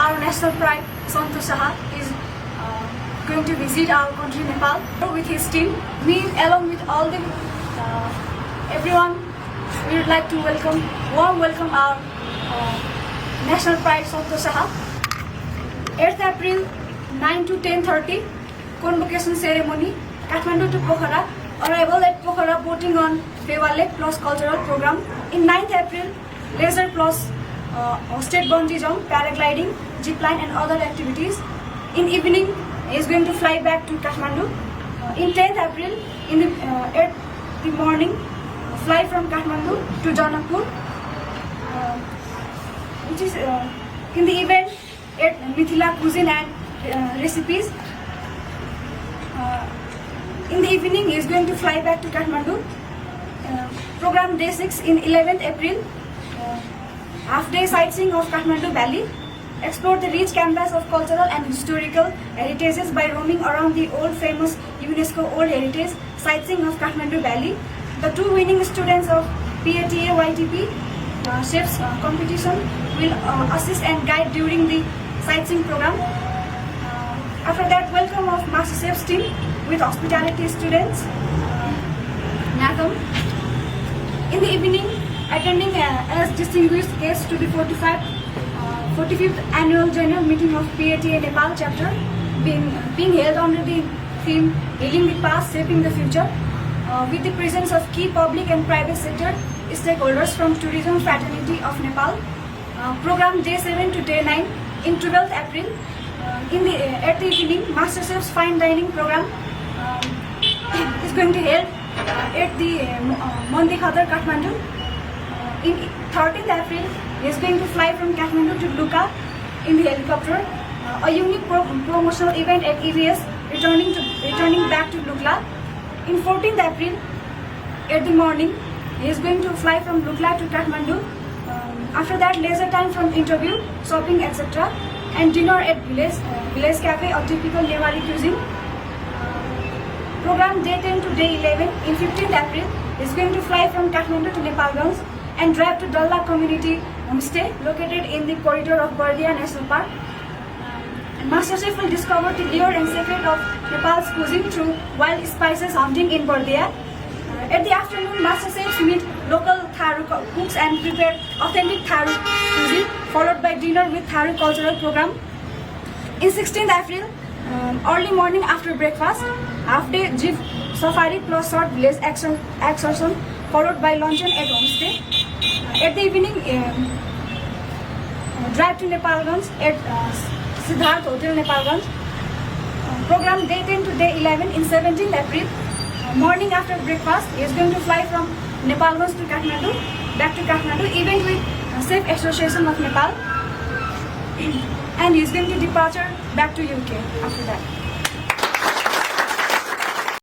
our national pride, Santosh Saha, is going to visit our country, Nepal, with his team. Me, along with all the everyone, we would like to warm welcome our national pride, Santosh Saha. 8th April, 9 to 10:30, convocation ceremony, Kathmandu to Pokhara. Arrival at Pokhara, boating on Fewale plus cultural program. In 9th April, laser plus state bungee jump, paragliding, zipline and other activities. In evening, he is going to fly back to Kathmandu. In 10th April, at the morning, fly from Kathmandu to Janakpur, which is in the event at Mithila cuisine and recipes. In the evening, he is going to fly back to Kathmandu. Program day 6 in 11th April, half-day sightseeing of Kathmandu Valley. Explore the rich canvas of cultural and historical heritages by roaming around the old famous UNESCO World Heritage sightseeing of Kathmandu Valley. The two winning students of PATA YTP chefs competition will assist and guide during the sightseeing program. After that, welcome of Master Chef's team with hospitality students. Natham. In the evening, attending as distinguished guests to the 45th annual general meeting of PATA Nepal chapter, being held under the theme Healing the Past, Shaping the Future, with the presence of key public and private sector stakeholders from Tourism Fraternity of Nepal. Program day 7 to day 9 in 12th April. At the evening, Master Chef's fine dining program is going to held at the Mandi Khadar, Kathmandu. In 13th April, he is going to fly from Kathmandu to Luka in the helicopter. A unique promotional event at EVS, returning back to Lukla. In 14th April, at the morning, he is going to fly from Lukla to Kathmandu. After that, leisure time from interview, shopping, etc. And dinner at Village Cafe, a typical Newari cuisine. Program day 10 to day 11 in 15th April is going to fly from Kathmandu to Nepalganj and drive to Dalla Community Homestay located in the corridor of Bardia National Park. Master Chef will discover the lure and secret of Nepal's cuisine through wild spices hunting in Bardia. At the afternoon, Master Chefs meet local Tharu cooks and prepare authentic Tharu cuisine, followed by dinner with Tharu cultural program. In 16th April, early morning after breakfast, half-day jeep safari plus short village excursion, followed by luncheon at homestay. At the evening, drive to Nepalganj at Siddharth Hotel, Nepalganj. Program day 10 to day 11 in 17th April. Morning after breakfast, he is going to fly from Nepalganj to Kathmandu, back to Kathmandu, event with Safe Association of Nepal. And he is going to departure back to UK after that.